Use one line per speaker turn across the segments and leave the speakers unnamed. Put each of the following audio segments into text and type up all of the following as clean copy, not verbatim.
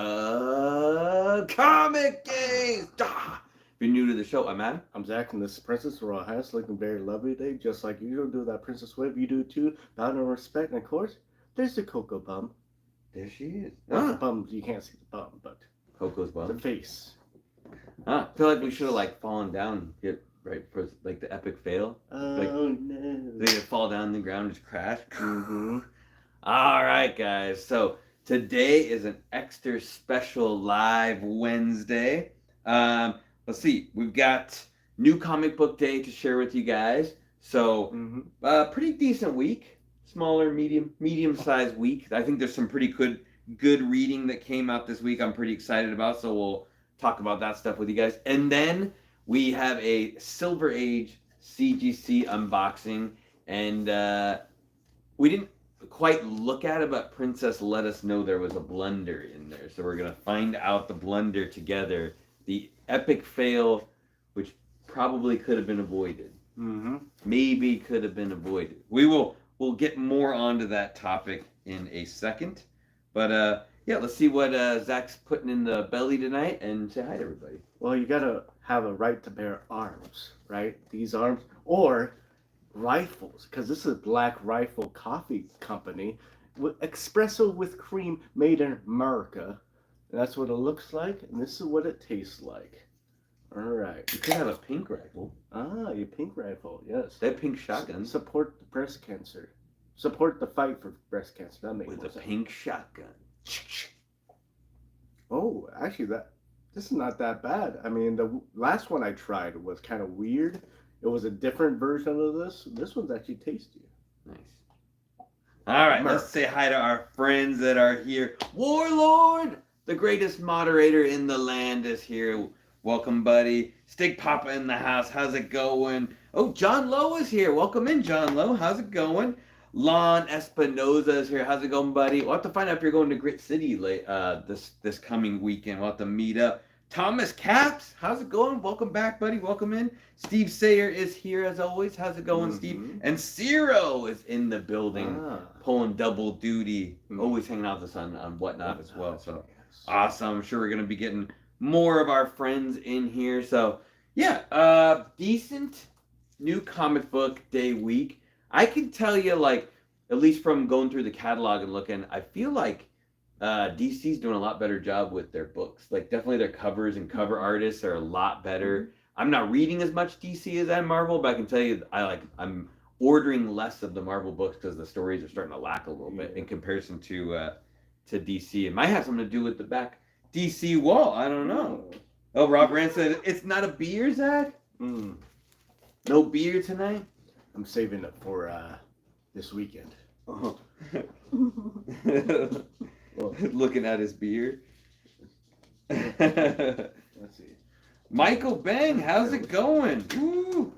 of ComicGains. If you're new to the show, I'm Adam.
I'm Zach, and this is Princess Rojas, looking very lovely today, just like you do that Princess Wave. You do too. Bound and respect, and of course, there's the Coco bum.
There she is.
Not the bum, you can't see the bum, but
Coco's bum.
the face.
I feel like we should have fallen down, right for the epic fail.
Oh no!
They fall down on the ground and just crash.
Mm-hmm.
All right, guys. So today is an extra special live Wednesday. Let's see. We've got new comic book day to share with you guys. So, pretty decent week. Smaller, medium-sized week. I think there's some pretty good reading that came out this week. I'm pretty excited about. So we'll talk about that stuff with you guys. And then we have a Silver Age CGC unboxing, and we didn't quite look at it, but Princess let us know there was a blunder in there. So we're going to find out the blunder together. The epic fail, which probably could have been avoided. Maybe could have been avoided. We'll get more onto that topic in a second. But yeah, let's see what Zach's putting in the belly tonight, and say hi to everybody.
Well, you gotta have a right to bear arms, right? These arms, or rifles, because this is Black Rifle Coffee Company with espresso with cream made in America. And that's what it looks like, and this is what it tastes like. All right.
You could have a pink rifle.
Ah, your pink rifle, yes.
That pink shotgun.
Support the breast cancer. Support the fight for breast cancer. That makes
with
more
a
sense.
pink shotgun.
Oh, actually, this is not that bad. I mean, the last one I tried was kind of weird. It was a different version of this. This one's actually tasty.
Nice. All right, let's say hi to our friends that are here. Warlord, the greatest moderator in the land, is here. Welcome, buddy. Stick Papa in the house. How's it going? Oh, John Lowe is here. Welcome in, John Lowe. How's it going? Lon Espinoza is here. How's it going, buddy? We'll have to find out if you're going to Grit City this coming weekend. We'll have to meet up. Thomas Caps, how's it going? Welcome back, buddy. Welcome in. Steve Sayer is here as always. How's it going, Steve? And Ciro is in the building, pulling double duty. Always hanging out with us on Whatnot as well. So awesome. I'm sure we're going to be getting more of our friends in here. So yeah, decent new comic book day week. I can tell you, at least from going through the catalog and looking, I feel like DC's doing a lot better job with their books. Definitely their covers and cover artists are a lot better. I'm not reading as much DC as I am Marvel, but I can tell you I'm ordering less of the Marvel books because the stories are starting to lack a little bit in comparison to DC. It might have something to do with the back DC wall. I don't know. Oh, Rob Rand said it's not a beer, Zach? No beer tonight?
I'm saving it for this weekend.
Oh. Looking at his beard.
Let's see.
Michael Bang, how's it going? Woo!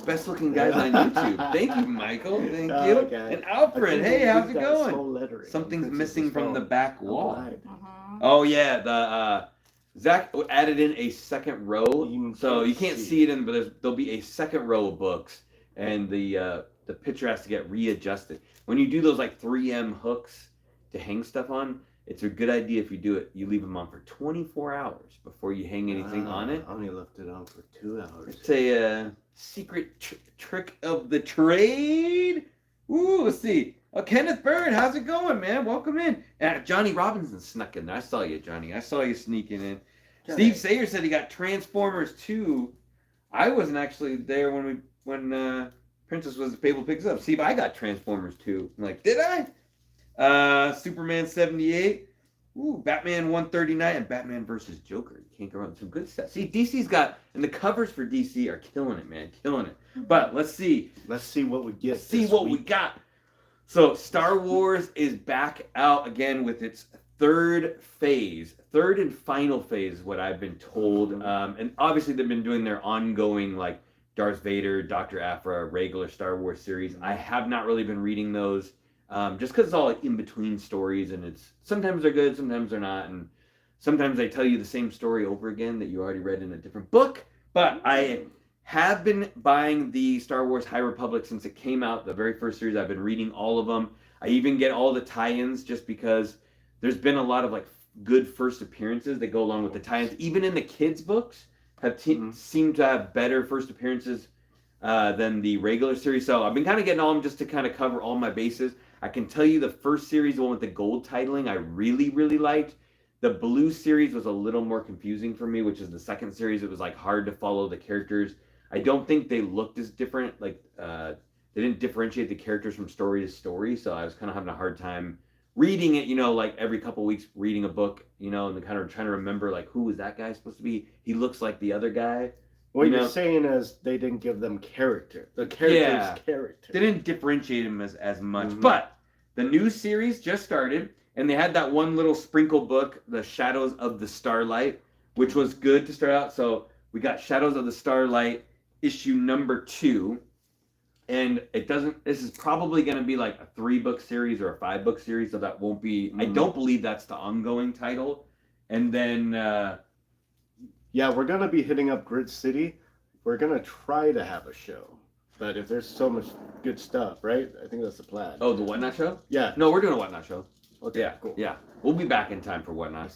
Best looking guys on YouTube. Thank you, Michael. Thank you.
Okay.
And Alfred, hey, how's it going? Something's missing from the back wall.
Right.
Oh yeah, the Zach added in a second row, so you can't see it but there'll be a second row of books, and the picture has to get readjusted. When you do those 3M hooks to hang stuff on, it's a good idea if you do it. You leave them on for 24 hours before you hang anything on it.
I only left it on for 2 hours.
It's a secret trick of the trade. Ooh, let's see. Oh, Kenneth Bird, how's it going, man? Welcome in. Johnny Robinson snuck in there. I saw you, Johnny. I saw you sneaking in.
Johnny.
Steve Sayer said he got Transformers 2. I wasn't actually there when Princess was able to pick us up. See, I got Transformers 2. I'm like, did I? Superman 78. Ooh, Batman 139 and Batman versus Joker. You can't go wrong. Some good stuff. See, DC's got, and the covers for DC are killing it, man. Killing it. But let's see.
Let's see what we get.
We got. So Star Wars is back out again with its third and final phase, is what I've been told. And obviously they've been doing their ongoing Darth Vader, Dr. Aphra, regular Star Wars series. I have not really been reading those. Just because it's all in between stories, and it's sometimes they're good, sometimes they're not, and sometimes they tell you the same story over again that you already read in a different book. But I have been buying the Star Wars High Republic since it came out, the very first series. I've been reading all of them. I even get all the tie-ins just because there's been a lot of good first appearances that go along with the tie-ins. Even in the kids' books, seem to have better first appearances than the regular series. So I've been kind of getting all of them just to kind of cover all my bases. I can tell you the first series, the one with the gold titling, I really, really liked. The blue series was a little more confusing for me, which is the second series. It was like hard to follow the characters. I don't think they looked as different. Like they didn't differentiate the characters from story to story. So I was kind of having a hard time reading it, like every couple weeks reading a book, and then kind of trying to remember like who was that guy supposed to be? He looks like the other guy.
What you're saying is they didn't give them character. The character's character.
They didn't differentiate him as much. But the new series just started, and they had that one little sprinkle book, The Shadows of the Starlight, which was good to start out. So we got Shadows of the Starlight issue number 2. And this is probably going to be like a 3-book series or a 5-book series, so that won't be, I don't believe that's the ongoing title. And then...
yeah, we're going to be hitting up Grid City. We're going to try to have a show. But if there's so much good stuff, right? I think that's the plan.
Oh, the Whatnot show?
Yeah.
No, we're doing a Whatnot show.
Okay,
yeah,
cool.
Yeah, we'll be back in time for Whatnot.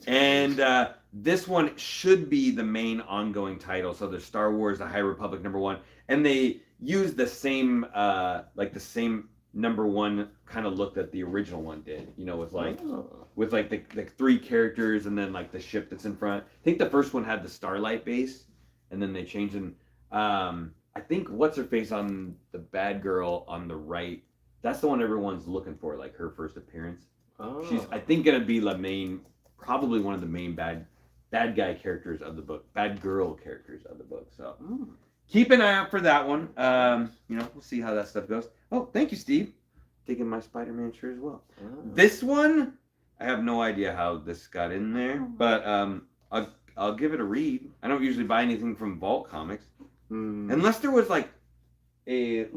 And this one should be the main ongoing title. So there's Star Wars: The High Republic #1, and they use the same the same #1 kind of look that the original one did. With the 3 characters and then like the ship that's in front. I think the first one had the Starlight base, and then they changed them. I think what's her face on the bad girl on the right. That's the one everyone's looking for, like her first appearance. Oh. She's, I think, gonna be probably one of the main bad guy characters of the book, bad girl characters of the book. So keep an eye out for that one. We'll see how that stuff goes. Oh, thank you, Steve, taking my Spider-Man shirt as well. Oh. This one, I have no idea how this got in there, but I'll give it a read. I don't usually buy anything from Vault Comics unless there was like a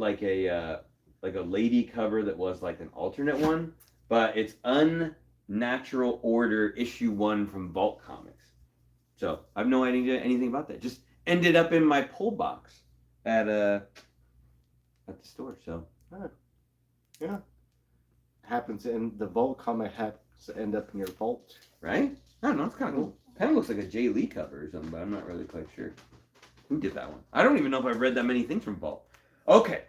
lady cover that was like an alternate one, but it's Unnatural Order issue 1 from Vault Comics. So I have no idea anything about that. Just ended up in my pull box at the store. So
yeah, happens in the Vault comic has to end up in your vault,
right? I don't know. It's kind of cool. Kind of looks like a Jay Lee cover or something, but I'm not really quite sure who did that one. I don't even know if I've read that many things from Vault. Okay.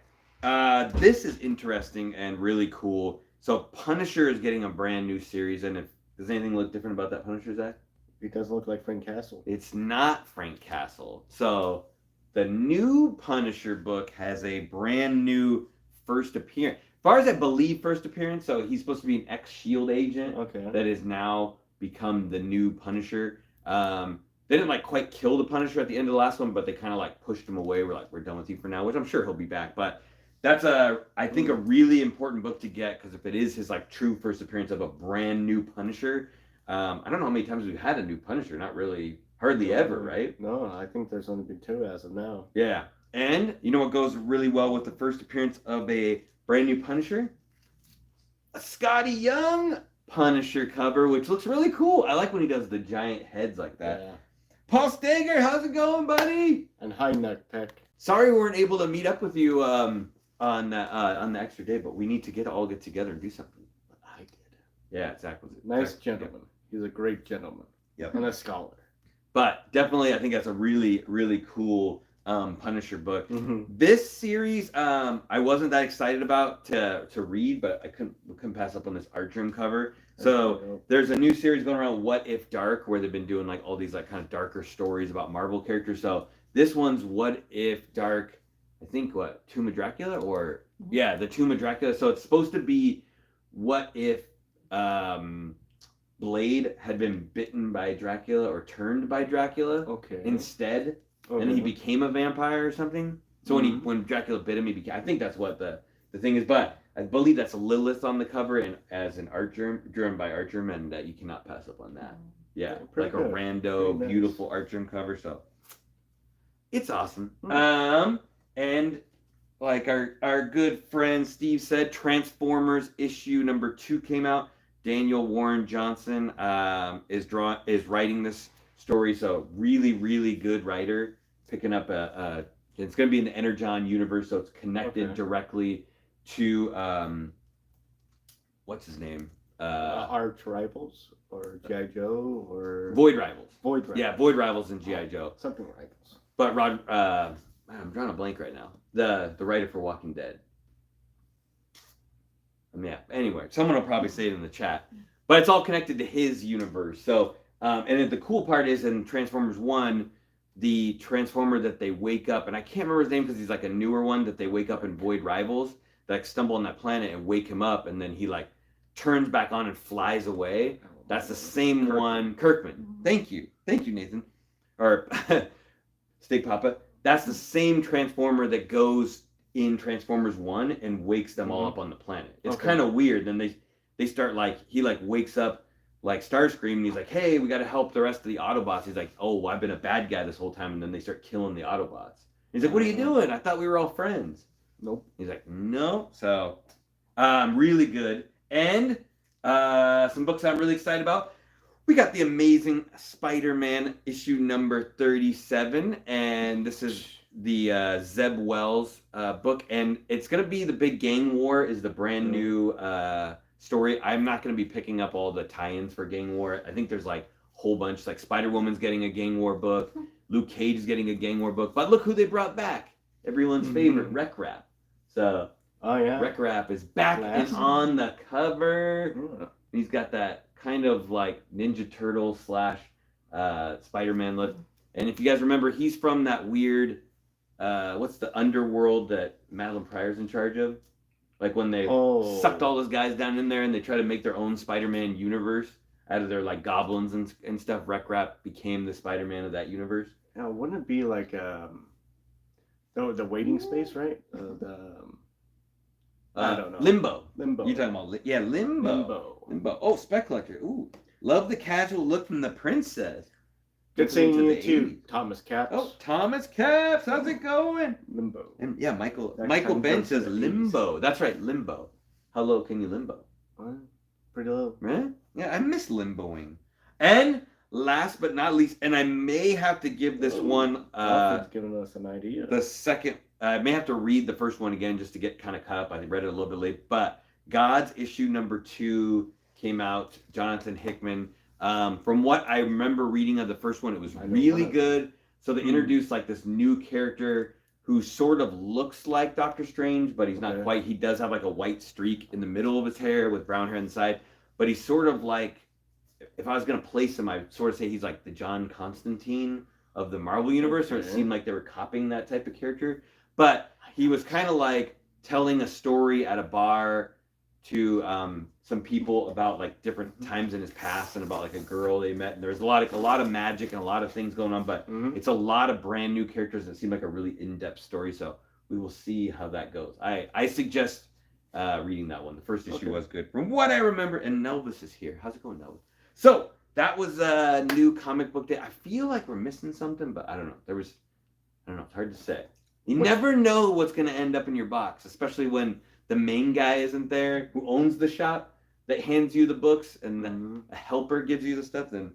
This is interesting and really cool. So Punisher is getting a brand new series, and does anything look different about that Punisher, Zach?
It doesn't look like Frank Castle.
It's not Frank Castle. So the new Punisher book has a brand new first appearance. As far as I believe, first appearance. So he's supposed to be an ex-SHIELD agent that has now become the new Punisher. They didn't quite kill the Punisher at the end of the last one, but they kind of pushed him away. We're done with you for now, which I'm sure he'll be back, but. That's I think a really important book to get, because if it is his true first appearance of a brand new Punisher, I don't know how many times we've had a new Punisher. Not really, hardly ever, right?
No, I think there's only been 2 as of now.
Yeah, and you know what goes really well with the first appearance of a brand new Punisher? A Scotty Young Punisher cover, which looks really cool. I like when he does the giant heads like that. Yeah. Paul Steger, how's it going, buddy?
And hi, Nutpeck.
Sorry we weren't able to meet up with you on the extra day, but we need to all get together and do something.
I did.
Yeah, exactly.
Nice gentleman. Yeah. He's a great gentleman.
Yep.
And a scholar.
But definitely, I think that's a really, really cool Punisher book.
Mm-hmm.
This series, I wasn't that excited about to read, but I couldn't pass up on this Artgerm cover. So there's a new series going around, What If Dark, where they've been doing all these kind of darker stories about Marvel characters. So this one's What If Dark. I think Tomb of Dracula, or the Tomb of Dracula. So it's supposed to be what if Blade had been bitten by Dracula or turned by Dracula instead, and he became a vampire or something. So when Dracula bit him, he became. I think that's what the thing is. But I believe that's Lilith on the cover and as an drawn by Artgerm, and you cannot pass up on that. Yeah, like
good.
A rando, beautiful Artgerm cover. So it's awesome. And like our good friend Steve said, Transformers issue number 2 came out. Daniel Warren Johnson is writing this story, so really, really good writer. Picking up it's going to be in the Energon universe, so it's connected directly to what's his name?
Arch Rivals or G.I. Joe or
Void Rivals.
Void Rivals.
Yeah, Void Rivals and G.I. Joe.
Something Rivals.
But I'm drawing a blank right now. The writer for Walking Dead. Yeah. Anyway, someone will probably say it in the chat, but it's all connected to his universe. So, and the cool part is in Transformers 1, the Transformer that they wake up, and I can't remember his name because he's like a newer one that they wake up in Void Rivals, that like stumble on that planet and wake him up, and then he like turns back on and flies away. That's the same one, Kirkman. Thank you, Nathan, or Steak Papa. That's the same Transformer that goes in Transformers 1 and wakes them all up on the planet. It's kind of weird. Then they start like, he like wakes up like Starscream and he's like, hey, we got to help the rest of the Autobots. He's like, oh, well, I've been a bad guy this whole time. And then they start killing the Autobots. He's like, what are you doing? I thought we were all friends.
Nope.
He's like, no. So really good. And some books I'm really excited about. We got the Amazing Spider-Man issue number 37. And this is the Zeb Wells book, and it's gonna be the big gang war is the brand new story. I'm not gonna be picking up all the tie-ins for gang war. I think there's like a whole bunch, like Spider-Woman's getting a gang war book, Luke Cage is getting a gang war book, but look who they brought back, everyone's favorite, Wreck Rap. So Wreck Rap is back and on the cover. He's got that kind of like Ninja Turtle / Spider-Man look, and if you guys remember, he's from that weird what's the underworld that Madeline Pryor's in charge of? Like when they sucked all those guys down in there and they try to make their own Spider-Man universe out of their like goblins and stuff. Wreck Rap became the Spider-Man of that universe.
Now, wouldn't it be like the waiting space, right? I don't know.
Limbo.
You
talking about Limbo. Oh, Spec Collector. Ooh, love the casual look from the princess.
Good seeing you too, Thomas Caps.
Oh, Thomas Caps, how's it going?
Limbo.
And yeah, Michael Ben says Limbo. That's right, Limbo. How low can you limbo?
Pretty low.
Right? Yeah, I miss limboing. And last but not least, and I may have to give this one
Alfred's giving us an idea.
The second, I may have to read the first one again just to get kind of caught up. I read it a little bit late, but God's issue number 2 came out. Jonathan Hickman. From what I remember reading of the first one, it was really good. So they introduced like this new character who sort of looks like Doctor Strange, but he's not quite. He does have like a white streak in the middle of his hair with brown hair on the side. But he's sort of like, if I was going to place him, I'd sort of say he's like the John Constantine of the Marvel Universe, or it seemed like they were copying that type of character. But he was kind of like telling a story at a bar to some people about like different times in his past and about like a girl they met, and there's a lot of magic and a lot of things going on, but it's a lot of brand new characters that seem like a really in-depth story. So we will see how that goes. I suggest reading that one. The first issue was good from what I remember, and Nelvis is here. How's it going, Nelvis? So that was a new comic book day. I feel like we're missing something, but I don't know. It's hard to say. You never know what's going to end up in your box, especially when the main guy isn't there who owns the shop that hands you the books, and then a helper gives you the stuff. Then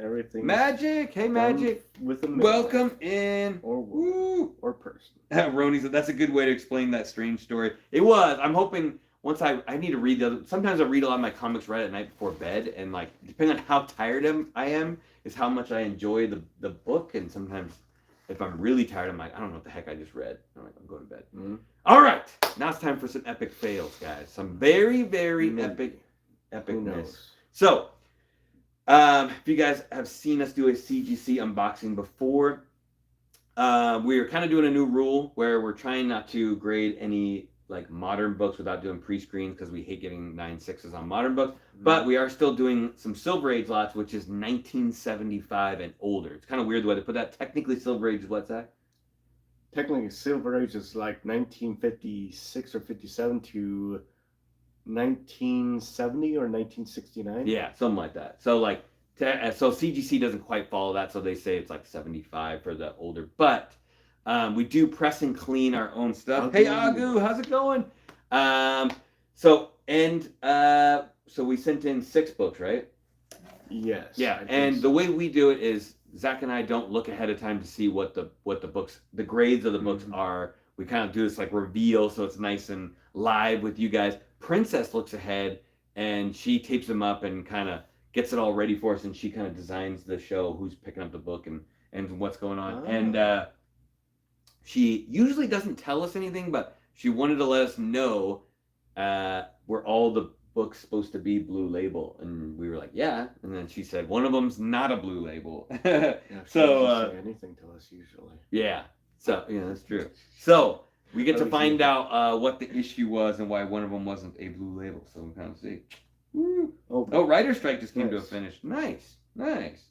everything.
Magic, hey Magic,
with a
welcome in
or person.
Roni said that's a good way to explain that strange story. It was. I'm hoping once I need to read the other. Sometimes I read a lot of my comics right at night before bed, and like depending on how tired I am is how much I enjoy the book, and sometimes. If I'm really tired, I'm like, I don't know what the heck I just read. I'm like, I'm going to bed. All right. Now it's time for some epic fails, guys. Some very, very epicness. So, if you guys have seen us do a CGC unboxing before, we are kind of doing a new rule where we're trying not to grade any like modern books without doing pre-screens because we hate getting 9.6s on modern books. But we are still doing some Silver Age lots, which is 1975 and older. It's kind of weird the way they put that. Technically, Silver Age is what's that?
Technically, Silver Age is like 1956 or 57 to 1970 or 1969.
Yeah, something like that. So like, so CGC doesn't quite follow that, so they say it's like 75 for the older. But we do press and clean our own stuff. Hey Agu, how's it going? So we sent in 6 books, right?
Yes.
Yeah, and the way we do it is Zach and I don't look ahead of time to see what the books, the grades of the books are. We kind of do this like reveal, so it's nice and live with you guys. Princess looks ahead and she tapes them up and kind of gets it all ready for us, and she kind of designs the show, who's picking up the book and what's going on. And she usually doesn't tell us anything, but she wanted to let us know were all the books supposed to be Blue Label, and we were like, yeah. And then she said one of them's not a Blue Label.
Yeah, she doesn't say anything to us usually.
Yeah. So yeah, that's true. So we get
At
to
least
find
you-
out what the issue was and why one of them wasn't a Blue Label. So we kind of see. Woo.
Oh,
Oh, Writer Strike just came to a
Nice.
finish. Nice, nice.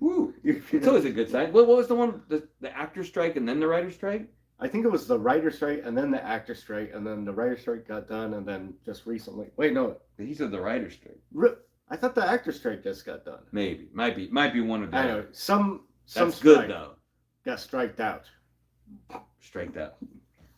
Woo.
you
It's always a good sign. What was the one? The actor strike and then the writer strike?
I think it was the writer strike and then the actor strike and then the writer strike got done and then just recently. Wait, no.
He said the writer strike.
I thought the actor strike just got done.
Maybe. Might be one of them.
I know some
That's
strike
good though.
got striked out.
Striked out.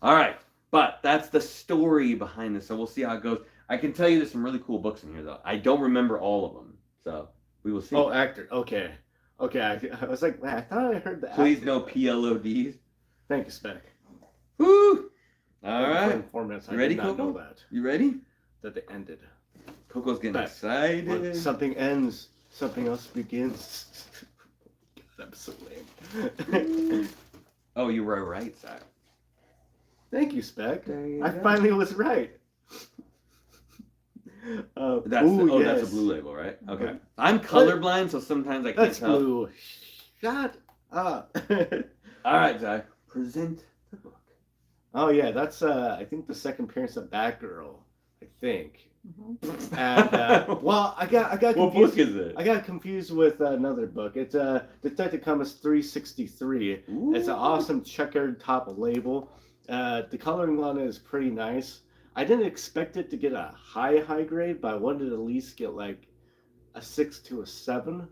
All right. But that's the story behind this. So we'll see how it goes. I can tell you there's some really cool books in here though. I don't remember all of them. So we will see.
Oh, actor. Okay. Okay. I was like, man, I thought I heard the
Please
actor.
no PLODs.
Thank you, Spec.
Woo! All
For
right.
4 minutes, I
You ready,
did not know
Coco?
that.
You ready?
That they ended.
Coco's getting
Back.
excited.
When something ends, something else begins. God, I'm so lame.
Oh, you were right, Zach.
Thank you, Spec.
There you
I
go.
finally was right.
That's
ooh,
that's a
yes.
Blue Label, right? Okay. I'm colorblind, so sometimes I can't
That's
tell.
blue. Shut up.
All right, Zach. Present the book.
Oh yeah, that's I think the second appearance of Batgirl. I think. And well, I got
What
confused.
book is it?
I got confused with another book. It's Detective Comics 363. It's an awesome checkered top label. The coloring on it is pretty nice. I didn't expect it to get a high grade, but I wanted to at least get like a 6 to a 7.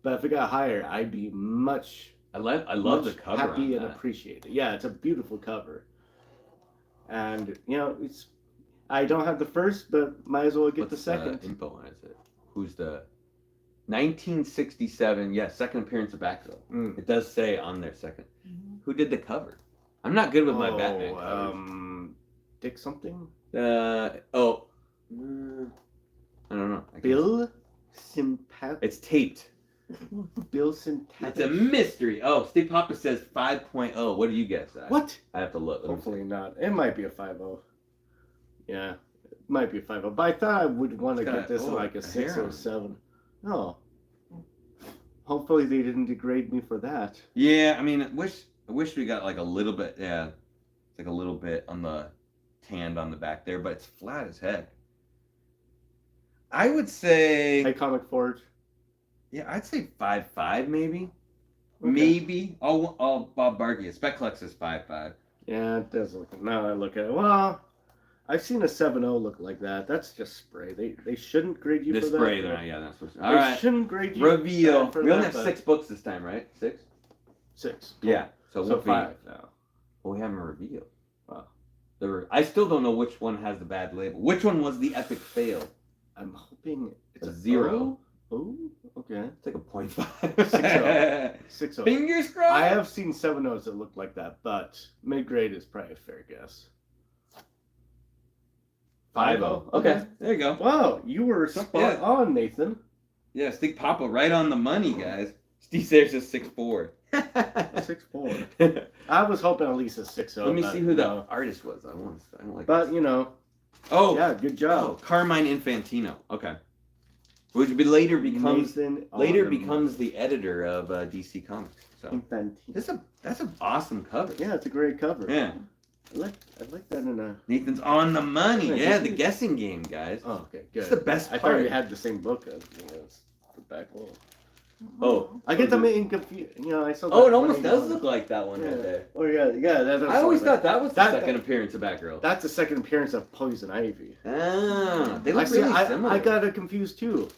But if it got higher, I'd be much
I love the cover.
happy
on
and
that.
appreciate it. Yeah, it's a beautiful cover. And it's I don't have the first, but might as well get the
What's
second.
info on it? Is it? Who's the 1967? Yes, second appearance of Batgirl.
Mm.
It does say on there second. Who did the cover? I'm not good with my
Oh,
Batman covers.
Dick something?
I don't know. I can't-
Bill Simpat.
It's taped.
Bill Simpat.
It's a mystery. Oh, Steve Papa says 5.0. What do you guess? Zach?
What?
I have to look. Let me
Hopefully not. It might be a 5.0. Yeah, it might be a 5.0. But I thought I would want to
It's
get
got-
this
oh,
like a
a
6
hair
or
on
a
it.
7. Oh. Hopefully they didn't degrade me for that.
Yeah, I mean, I wish we got like a little bit. Yeah, it's like a little bit on the tanned on the back there, but it's flat as heck. I would say,
Hey, Comic Forge.
yeah, I'd say 5.5 maybe.
Okay.
Maybe. I'll Bob Barkey. Speclex is 5.5.
Yeah, it does look. Now I look at it. Well, I've seen a 7.0 look like that. That's just spray. They shouldn't grade you
The
for
spray,
that.
there. Yeah, that's what's.
They
All right.
shouldn't grade you
Reveal.
for
We only
that,
have
but
6 books this time, right? 6.
6.
Yeah. So, it
So
won't be.
5 now.
Well, we haven't revealed.
Wow.
I still don't know which one has the bad label. Which one was the epic fail?
I'm hoping it's
A
a
0.
Oh, okay.
It's like a 0.5.
6.0. 6.0.
Fingers crossed.
I have seen 7.0s that look like that, but mid grade is probably a fair guess.
5.0. Okay, there you go.
Wow, you were spot
Yeah.
on, Nathan.
Yeah, Stick Papa right on the money, guys. Steve Sayers is 6'4".
6.4. I was hoping at least a 6.0.
Let me
but
see who the
no.
artist was. I don't like.
But you know,
Oh,
yeah, good
oh,
job.
Carmine Infantino. Okay, which be later becomes
Nathan
the editor of DC Comics. So
Infantino.
that's an awesome cover.
Yeah, it's a great cover.
Yeah.
I like that in a.
Nathan's on the money.
Yeah,
Yeah,
this
the
is-
guessing game, guys.
Oh, okay, good.
It's the best
I
part.
thought you had the same book as the back wall.
Oh,
I get them in confused. You know, I saw.
Oh,
that
it almost
funny
does
one.
look like that one right
Yeah.
there.
Oh yeah. That's
I always thought that was the
That-
second appearance of Batgirl.
That's the second appearance of Poison Ivy.
Ah, they look
Actually,
really similar.
I got it confused too.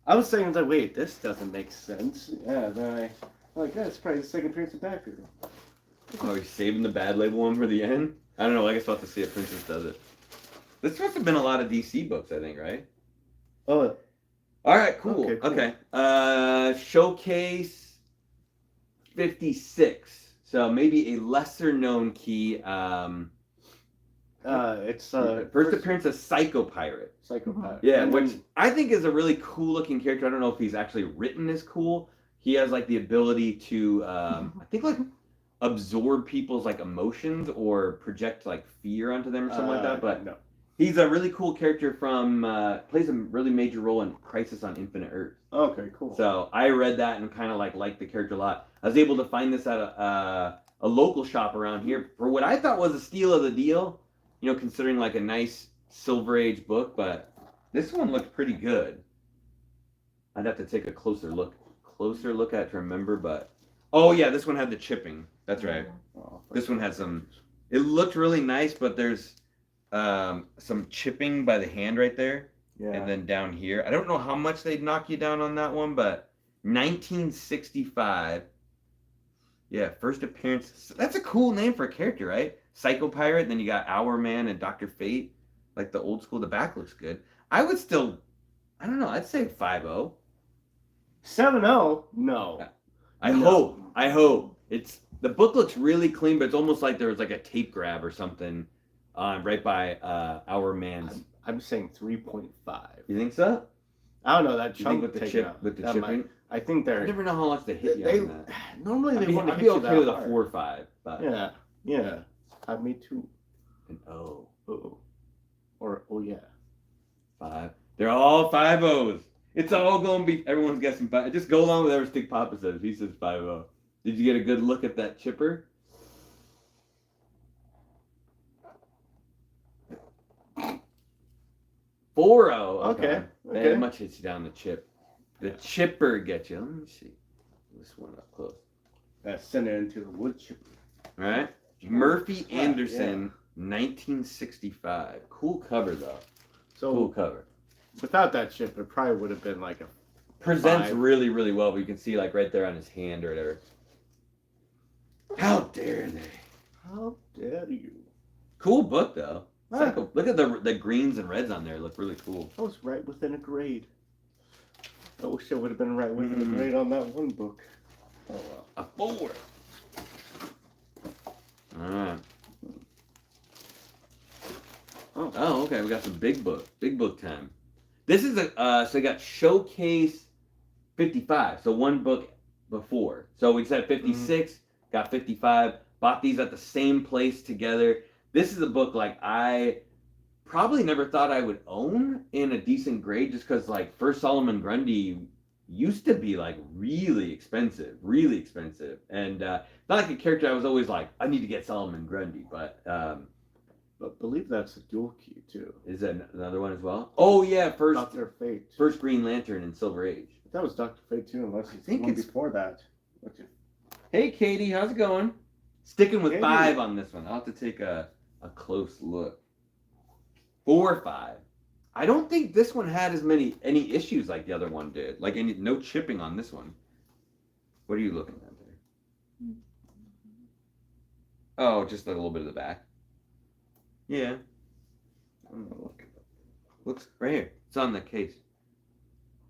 I was saying like, wait, this doesn't make sense. Yeah, then yeah, it's probably the second appearance of Batgirl.
Oh, he's saving the bad label one for the end? I don't know. I guess we'll have to see if Princess does it. This must have been a lot of DC books, I think, right?
Oh,
All right, cool.
Okay, cool.
Showcase 56. So maybe a lesser known key.
It's
first appearance of Psycho Pirate.
Psychopath.
Yeah, which I think is a really cool looking character. I don't know if he's actually written as cool. He has like the ability to, I think like absorb people's like emotions or project like fear onto them or something like that. But
no.
He's a really cool character from plays a really major role in Crisis on Infinite Earths.
Okay, cool.
So I read that and kind of like liked the character a lot. I was able to find this at a local shop around here for what I thought was a steal of the deal. You know, considering like a nice Silver Age book, but this one looked pretty good. I'd have to take a closer look at it to remember, but oh yeah, this one had the chipping. That's right.
Oh,
This one had some. It looked really nice, but there's some chipping by the hand right there, and then down here. I don't know how much they'd knock you down on that one, but 1965. Yeah, first appearance. That's a cool name for a character, right? Psycho Pirate. Then you got Hour Man and Dr. Fate, like the old school. The back looks good. I would still, I don't know. I'd say 5-0.
7-0? No.
I hope. It's the book looks really clean, but it's almost like there was like a tape grab or something, right by Our Man's.
I'm saying 3.5.
You think so?
I don't know that
You
chunk
think with the
that
chipping.
I think they're.
I never know how much they hit you on that.
Normally they want to
I'd
hit
be okay
you
with
that
a
hard.
4 or 5, but
Yeah. Me too.
an O.
Uh-oh. Or yeah.
5. They're all 5-0s. It's all gonna be. Everyone's guessing 5. Just go along with whatever Stick Papa says. He says 5-0. Did you get a good look at that chipper?
Okay.
That much hits you down the chip. The chipper gets you. Let me see. This one up close.
Send it into the wood chipper.
All right. Murphy Anderson, 1965. Cool cover though.
So
Cool cover.
without that chip, it probably would have been like a.
Presents
5.
really, really well. But you can see like right there on his hand or whatever. How dare they?
How dare you?
Cool book though.
Ah.
Psycho. Look at the greens and reds on there. Look really cool.
I was right within a grade. I wish I would have been right within a grade on that one book. Oh well.
A 4. Alright. Oh, okay. We got some big book time. This is so we got Showcase 55. So one book before. So we said 56, got 55. Bought these at the same place together. This is a book like I probably never thought I would own in a decent grade, just because like First Solomon Grundy used to be like really expensive, and not like a character I was always like I need to get Solomon Grundy, but
believe that's a dual key too.
is that another one as well? Oh yeah,
Dr. Fate.
first Green Lantern in Silver Age.
That was Dr. Fate too, unless
I think
one
it's
before that.
Hey Katie, how's it going? Sticking with
Katie.
5 on this one. I'll have to take a close look. 4 or 5. I don't think this one had any issues like the other one did. Like no chipping on this one. What are you looking at there? Oh, just a little bit of the back. Yeah. Looks right here. It's on the case.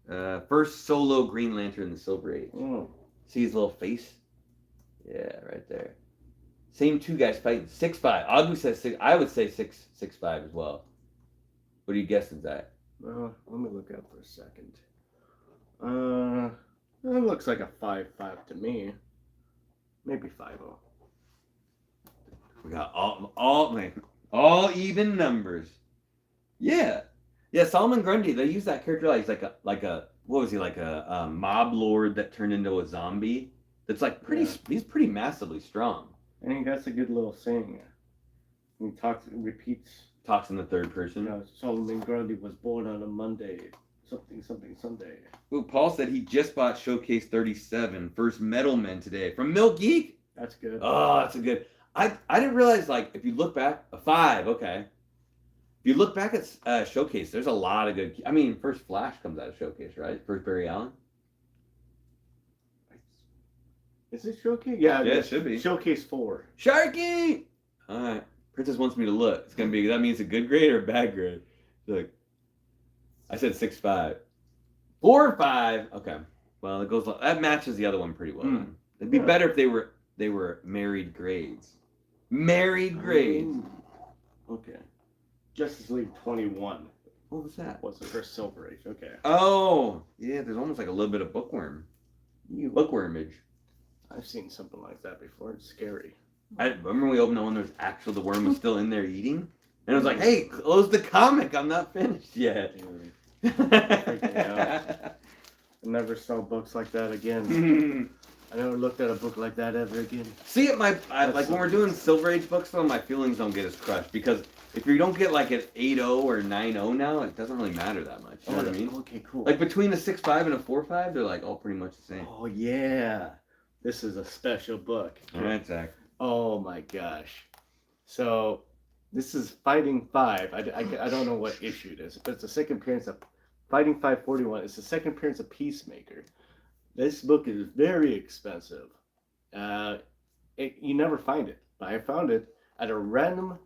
First solo Green Lantern in the Silver Age. See his little face? Yeah, right there. Same 2 guys fighting. 6'5". Agu says 6. I would say 6'5" as well. What are you guessing, Zach?
Let me look up for a second. It looks like a 5'5" to me. Maybe 5'0".
We got all even numbers. Yeah. Solomon Grundy. They use that character like he's like a what was he, like a mob lord that turned into a zombie. That's like pretty. Yeah. He's pretty massively strong.
And he got a good little saying. He repeats.
Talks in the third person.
Solomon Grundy was born on a Monday. Something Sunday.
Ooh, Paul said he just bought Showcase 37, First Metal Men today from Milk Geek.
That's good.
Oh, that's a good. I didn't realize, like, if you look back, a 5, okay. If you look back at Showcase, there's a lot of good. I mean, first Flash comes out of Showcase, right? First Barry Allen.
Is it Showcase? Yeah,
it should be.
Showcase 4.
Sharky! All right. Princess wants me to look. It's gonna be. That means a good grade or a bad grade. Look, I said 6'5". 4 or 5. Okay. Well, it goes. That matches the other one pretty well. Then. It'd be better if they were married grades. Married grades.
Okay. Justice League 21
What was that?
was the first Silver Age. Okay.
Oh, yeah. There's almost like a little bit of bookworm. Bookwormage.
I've seen something like that before. It's scary.
I remember we opened that one. There was actual the worm was still in there eating, and it was like, "Hey, close the comic. I'm not finished yet."
I never saw books like that again. I never looked at a book like that ever again.
See, like when we're doing Silver Age books, though, my feelings don't get as crushed because if you don't get like an 8.0 or 9.0 now, it doesn't really matter that much. You know what I mean?
Okay, cool.
Like between a 6.5 and a 4.5, they're like all pretty much the same.
Oh yeah, this is a special book.
All right, Zach.
Oh my gosh. So this is Fighting 5. I don't know what issue it is, but it's the second appearance of Fighting 541. It's the second appearance of Peacemaker. This book is very expensive. You never find it, but I found it at a random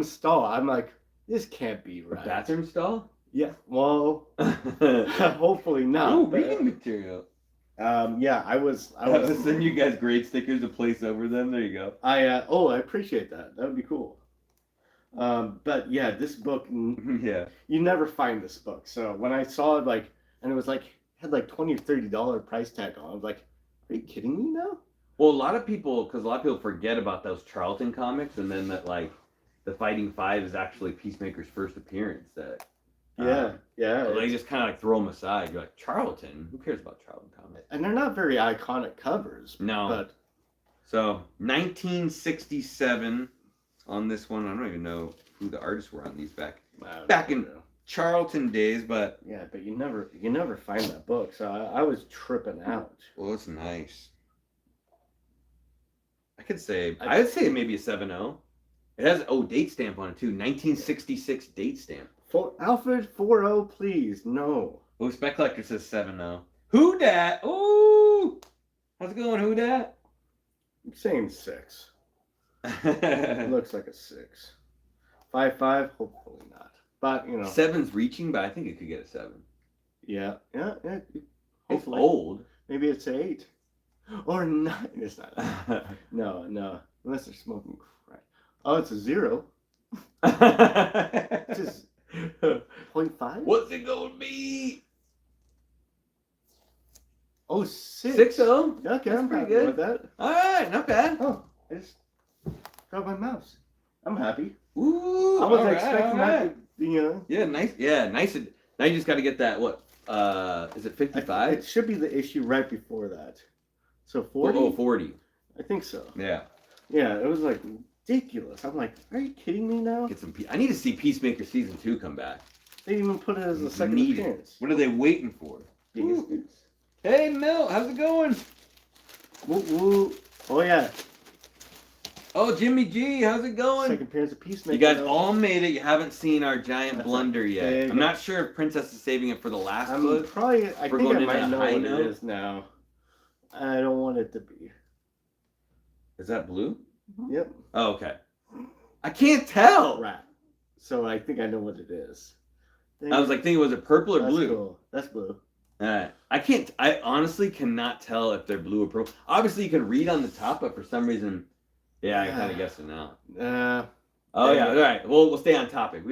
stall. I'm like, this can't be right.
A bathroom stall?
Yeah. Well, hopefully not.
Oh, reading material.
Yeah, I was.
Send you guys grade stickers to place over them. There you go.
I appreciate that. That would be cool. But yeah, this book.
Yeah.
You never find this book. So when I saw it, like, and it was like had like $20 or $30 price tag on, I was like, are you kidding me now?
Well, a lot of people forget about those Charlton comics, and then that like the Fighting 5 is actually Peacemaker's first appearance. That.
Yeah.
They just kind of like throw them aside. You're like, Charlton? Who cares about Charlton comics?
And they're not very iconic covers.
No.
But
so 1967 on this one. I don't even know who the artists were on these back in Charlton days, but
yeah, but you never find that book. So I was tripping out.
Well, it's nice. I'd say maybe a 7.0. It has date stamp on it too. 1966 date stamp.
For Alfred 4.0, please. No.
Oh, Spec Collector says 7.0. Who dat? Ooh! How's it going, who dat?
I'm saying 6. It looks like a 6. 5.5, hopefully not. But,
7's reaching, but I think it could get a 7.
Yeah.
Hopefully. It's
Hopefully.
old.
Maybe it's 8. Or 9. It's not. No. Unless they're smoking crack. Oh, it's a 0. It's just 0.5?
What's it gonna be?
Oh, 6.
6.0?
Okay,
That's
I'm
pretty
happy
good
with that.
Alright, not bad.
Oh, I just dropped my mouse. I'm happy.
Ooh,
I wasn't expecting that to be,
Yeah, nice. Yeah, nice. Now you just got to get that, what? Is it 55?
It should be the issue right before that. So 40?
Oh, 40.
I think so.
Yeah.
Yeah, it was like ridiculous. I'm like, are you kidding me now?
Get some. I need to see Peacemaker season 2 come back.
They didn't even put it as a second
Need it.
appearance.
What are they waiting for? Hey, Mel, how's it going?
Woo woo. Oh yeah.
Oh, Jimmy G, how's it going?
Second appearance of Peacemaker.
You guys all made it. You haven't seen our giant blunder yet.
big-
I'm not sure if Princess is saving it for the last
I'm
book.
probably. I
We're
think
going
I
in
might
at a
know
high
what
note.
it is now. I don't want it to be.
Is that blue?
Yep.
Oh, okay. I can't tell.
Rat. So I think I know what it is.
I was like thinking, was it purple or
That's
blue?
Cool. That's blue.
I honestly cannot tell if they're blue or purple. Obviously, you can read on the top, but for some reason, I kind of guess it now. Oh yeah, all right. Well, we'll stay on topic.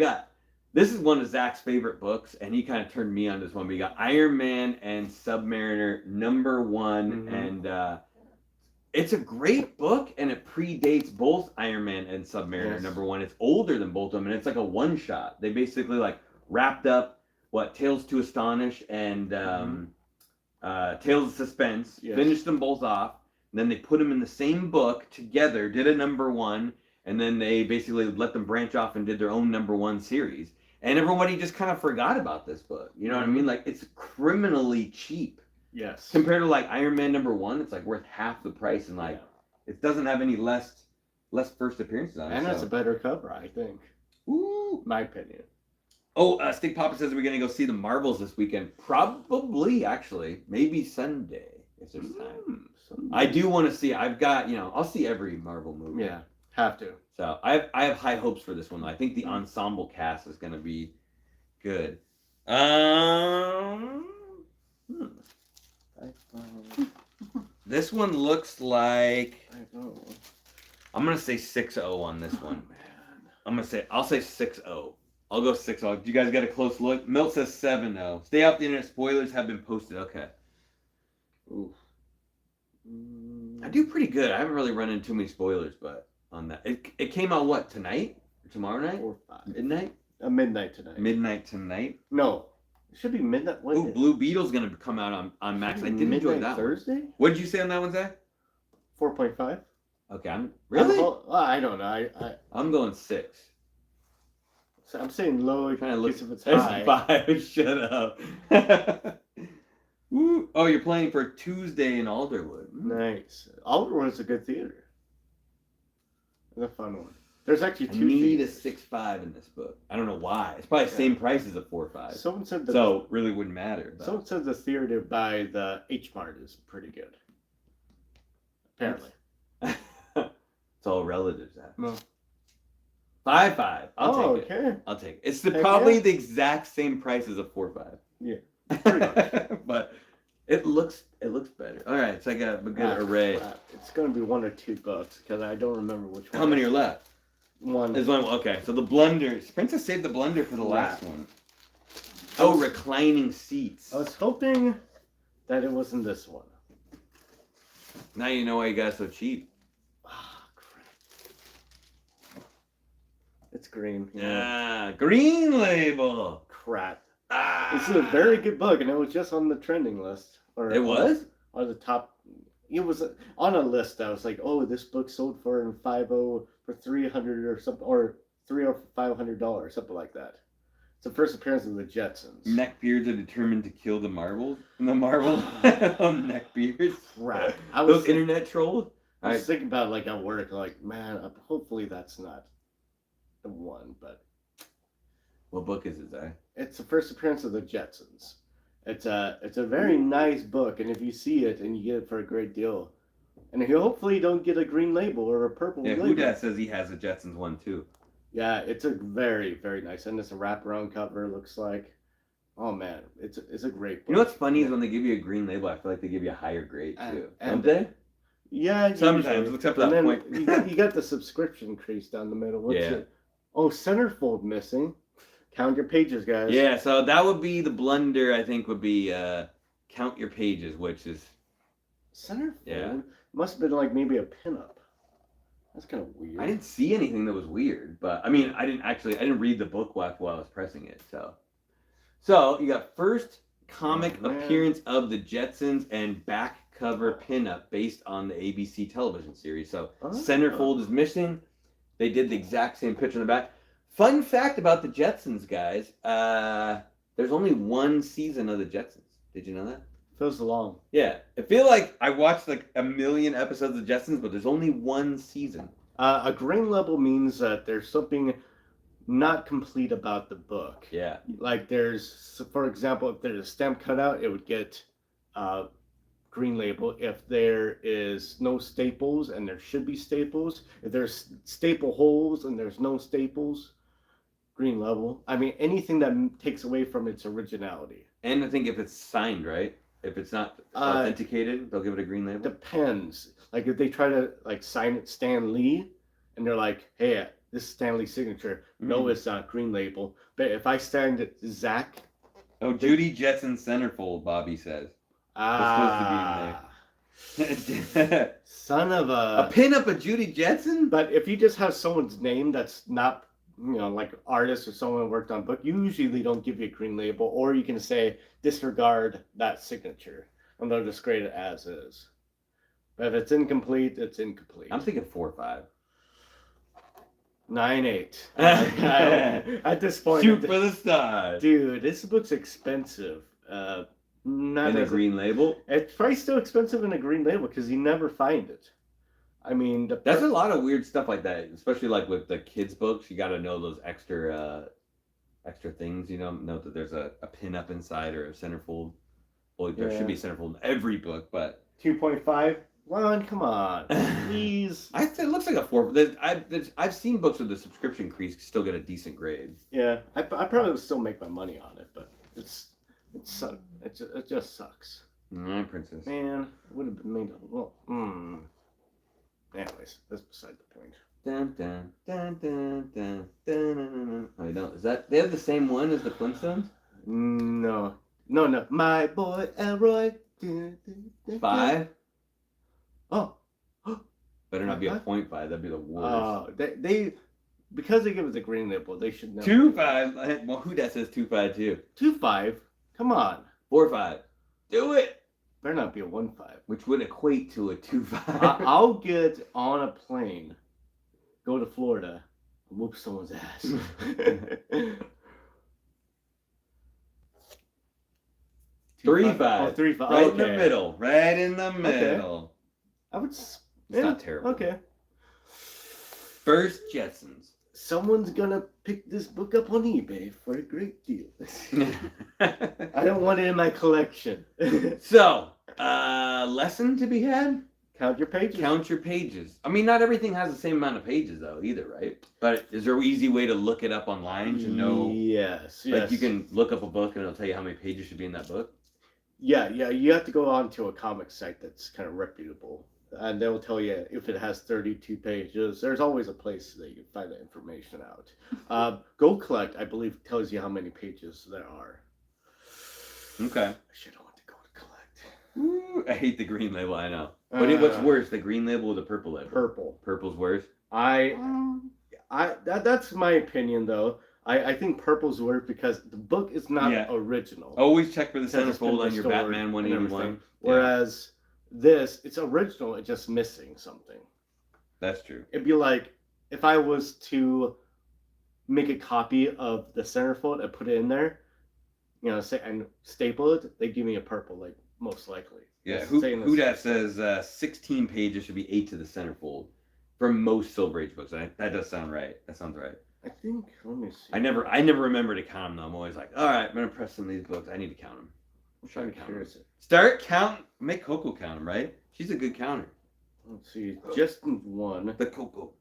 This is one of Zach's favorite books, and he kind of turned me on this one. We got Iron Man and Submariner #1, and it's a great book, and it predates both Iron Man and Submariner #1. It's older than both of them, and it's like a one-shot. They basically like wrapped up Tales to Astonish and Tales of Suspense, finished them both off, and then they put them in the same book together, did a #1, and then they basically let them branch off and did their own #1 series. And everybody just kind of forgot about this book. You know what I mean? Like, it's criminally cheap.
Yes.
Compared to like Iron Man #1, it's like worth half the price, and like it doesn't have any less first appearances on it.
And that's a better cover, I think.
Ooh.
My opinion.
Oh, Stick Papa says we're gonna go see the Marvels this weekend. Probably, actually, maybe Sunday if there's time. I do want to see. I've got, I'll see every Marvel movie.
Yeah, have to.
So I have high hopes for this one. I think the ensemble cast is gonna be good. This one looks like I'm gonna say 6.0 on this one. I'll say 6-0. I'll go 6-0. You guys got a close look? Milt says 7-0. Stay off the internet. Spoilers have been posted. Okay.
Ooh.
I do pretty good. I haven't really run into too many spoilers, but on that, it came out what, tonight? Tomorrow night?
4 or 5.
Midnight?
Midnight tonight.
Midnight tonight?
No, it should be midnight.
Ooh, Blue Beetle's gonna come out on Max. I did enjoy that
Thursday?
one. What did you say on that one, Zach?
4.5.
Okay, I'm really.
I don't know.
I'm going 6.
I'm saying low.
I'm trying to look
if it's
it's
high.
5. Shut up. Ooh. Oh, you're playing for Tuesday in Alderwood.
Nice. Alderwood's a good theater. It's a fun one. There's actually
I
2
need
theaters.
a 6.5 in this book. I don't know why. It's probably the same price as a 4.5.
Someone said that.
So really wouldn't matter. But.
Someone said the theater by the H Mart is pretty good. Apparently.
It's all relative, Zach.
No.
5.5. I'll take it.
Okay.
I'll take it. It's
Heck
probably
yeah.
the exact same price as a 4.5.
Yeah. Pretty much.
But it looks better. All right, so I got a good array.
Crap. It's gonna be 1 or 2 books because I don't remember which one.
How many are left?
1.
There's one. Okay, so the blunders. Princess saved the blunder for the last one. Oh, reclining seats.
I was hoping that it wasn't this one.
Now you know why you got so cheap.
Ah, crap. It's green.
Yeah, green label.
Crap.
Ah.
This is a very good book, and it was just on the trending list. Or
It was?
on the top. It was on a list. I was like, oh, this book sold for $50 for $300 or something, or $300 or $500, something like that. It's the first appearance of the Jetsons.
Neckbeards are determined to kill the marbles. The marble neckbeards.
Crap.
Those internet trolls.
I was thinking about it, like at work, like, man, hopefully that's not the one, but
What book is it, Zach?
it's the first appearance of the Jetsons. It's a very nice book, and if you see it and you get it for a great deal, and you hopefully don't get a green label or a purple
Yeah,
label.
Huda says he has a Jetsons one too.
Yeah, it's a very, very nice, and it's a wraparound cover. Looks like, oh man, it's a great book.
You know what's funny is when they give you a green label, I feel like they give you a higher grade too.
And-
Don't they?
Yeah,
Sometimes,
usually.
except for
And
that
then
point.
you got the subscription crease down the middle. What's
Yeah.
it? Oh, centerfold missing. Count your pages, guys.
Yeah, so that would be the blunder. I think would be count your pages, which is
Centerfold?
Yeah.
Must have been like maybe a pinup. That's kind of weird.
I didn't see anything that was weird, but I mean, I didn't read the book while I was pressing it. So you got first comic
Oh, man.
appearance of the Jetsons and back cover pinup based on the ABC television series. So
Oh.
centerfold is missing. They did the exact same picture in the back. Fun fact about the Jetsons, guys. There's only 1 season of the Jetsons. Did you know that?
Feels long.
Yeah. I feel like I watched like a million episodes of Jetsons, but there's only 1 season.
A green label means that there's something not complete about the book.
Yeah.
Like there's, for example, if there's a stamp cutout, it would get green label. If there is no staples and there should be staples, if there's staple holes and there's no staples, green label. I mean, anything that takes away from its originality.
And I think if it's signed, right? If it's not authenticated, they'll give it a green label.
Depends. Like if they try to like sign it Stan Lee, and they're like, "Hey, this is Stan Lee's signature." No, it's not green label. But if I signed it Zach,
Oh, Judy Jetson centerfold, Bobby says.
son of
A pin-up of Judy Jetson?
But if you just have someone's name that's not, like artist or someone who worked on a book, usually they don't give you a green label, or you can say disregard that signature, and they'll just grade it as is. But if it's incomplete, it's incomplete.
I'm thinking 4 or 5.
9.8. At this point,
Shoot for the stars.
dude, this book's expensive. Not
And a
as
green label?
It's probably still expensive in a green label because you never find it. I mean,
There's a lot of weird stuff like that, especially like with the kids' books. You got to know those extra things. Note that there's a pin-up inside or a centerfold. Well, there should be centerfold in every book, but
2.5. Ron, come on, please.
it looks like a 4. I've seen books with the subscription crease still get a decent grade.
Yeah, I probably would still make my money on it, but it just sucks.
Princess.
Man, it would have been made. Well, anyways, that's beside the point.
Dun, dun, dun, dun, dun, dun, dun, dun, dun. Oh, you don't. Is that they have the same one as the Flintstones?
No. No. My boy Elroy.
5?
Oh.
Better not be a 0.5. That'd be the worst.
They because they give us a green label, they should know.
2.5. Well, who that says 2.5 too?
2.5. Come on.
4.5. Do it.
Better not be a 1.5.
Which would equate to a 2.5.
I'll get on a plane, go to Florida, and whoop someone's ass.
3.5.
Oh, 3.5.
Right in the middle. Right in the middle.
I would.
It's not terrible.
Okay.
First Jetsons.
Someone's gonna pick this book up on eBay for a great deal. I don't want it in my collection.
So, lesson to be had?
Count your pages.
Count your pages. I mean, not everything has the same amount of pages, though, either, right? But is there an easy way to look it up online to know?
Yes.
Like, you can look up a book and it'll tell you how many pages should be in that book?
Yeah. You have to go on to a comic site that's kind of reputable. And they'll tell you if it has 32 pages. There's always a place that you can find that information out. Go Collect, I believe, tells you how many pages there are.
Okay.
I should have went to Go to Collect.
Ooh, I hate the green label, I know. But what's worse, the green label or the purple label?
Purple.
Purple's worse?
That's my opinion, though. I think purple's worse because the book is not original.
Always check for the centerfold on your Batman 181.
Whereas this, it's original, it's just missing something.
That's true.
It'd be like if I was to make a copy of the centerfold and put it in there, and staple it, they give me a purple, like most likely.
Yeah, who that says 16 pages should be 8 to the centerfold for most Silver Age books. That does sound right. That sounds right.
I think. Let me see.
I never remember to count them though. I'm always like, all right, I'm gonna press some of these books. I need to count them. I'm trying to count them. Start counting. Make Coco count them, right? She's a good counter.
Let's see. Just one.
The Coco.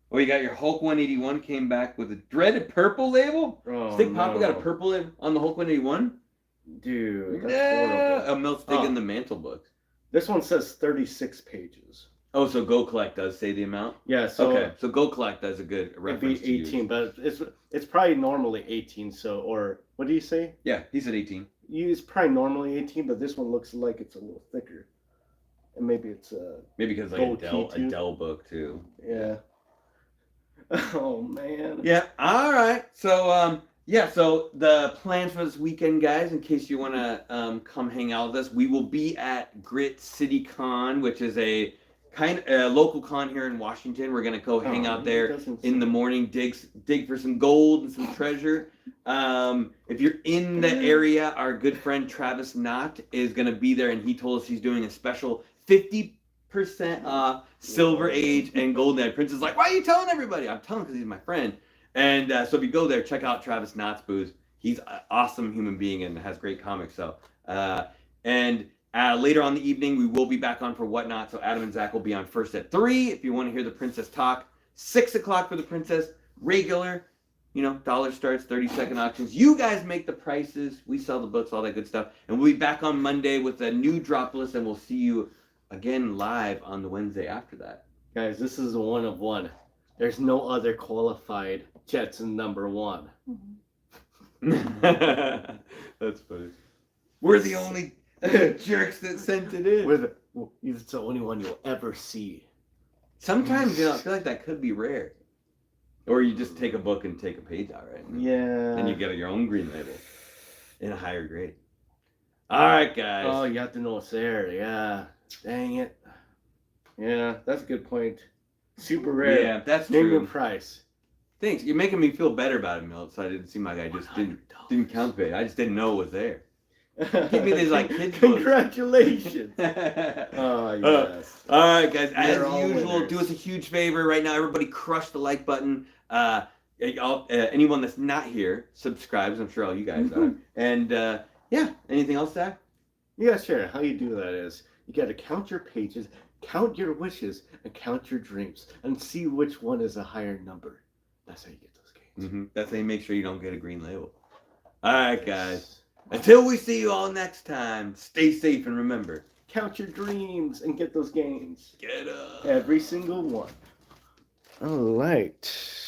Oh, you got your Hulk 181 came back with a dreaded purple label?
Oh,
Stick Papa got a purple label on the Hulk 181?
Dude, that's horrible.
A Milt Stick in the Mantle books.
This one says 36 pages.
Oh, so Go Collect does say the amount?
Yeah, so...
Okay, so Go Collect does a good reference
it'd be 18, but it's probably normally 18, so... Or, what do you say?
Yeah, he said 18.
It's probably normally 18, but this one looks like it's a little thicker. And maybe it's a...
Maybe because like a Dell book, too.
Yeah. Oh, man.
Yeah, all right. So, so the plans for this weekend, guys, in case you want to come hang out with us, we will be at Grit City Con, which is a local con here in Washington. We're going to go hang out there in the morning, dig for some gold and some treasure. If you're in the area, our good friend Travis Knott is going to be there, and he told us he's doing a special 50% off Silver Age and Golden Age. Prince is like, why are you telling everybody? I'm telling because he's my friend. And so if you go there, check out Travis Knott's booth. He's an awesome human being and has great comics. So, later on the evening, we will be back on for Whatnot. So Adam and Zach will be on first at 3 if you want to hear the princess talk. 6 o'clock for the princess. Regular, dollar starts, 30-second auctions. You guys make the prices. We sell the books, all that good stuff. And we'll be back on Monday with a new drop list, and we'll see you again live on the Wednesday after that.
Guys, this is a one of one. There's no other qualified Jetson number 1.
That's funny. We're the only jerks that sent it in.
It's the only one you'll ever see.
Sometimes, I feel like that could be rare. Or you just take a book and take a page out, right?
Yeah.
And you get your own green label in a higher grade. All right, guys.
Oh, you have to know it's there. Yeah. Dang it. Yeah, that's a good point. Super rare.
Yeah, that's
Name
true.
your price.
Thanks. You're making me feel better about it, Milt, so I didn't seem like I just didn't count it. I just didn't know it was there. Give me these like kids.
Congratulations. Oh yes.
All right, guys. As usual, do us a huge favor right now. Everybody, crush the like button. Anyone that's not here, subscribes. I'm sure all you guys are. And anything else, Zach?
Yeah, sure. How you do that is you got to count your pages, count your wishes, and count your dreams, and see which one is a higher number. That's how you get those gains.
That's how you make sure you don't get a green label. All right, guys. Until we see you all next time, stay safe and remember,
count your dreams and get those gains.
Get up.
Every single one. All right.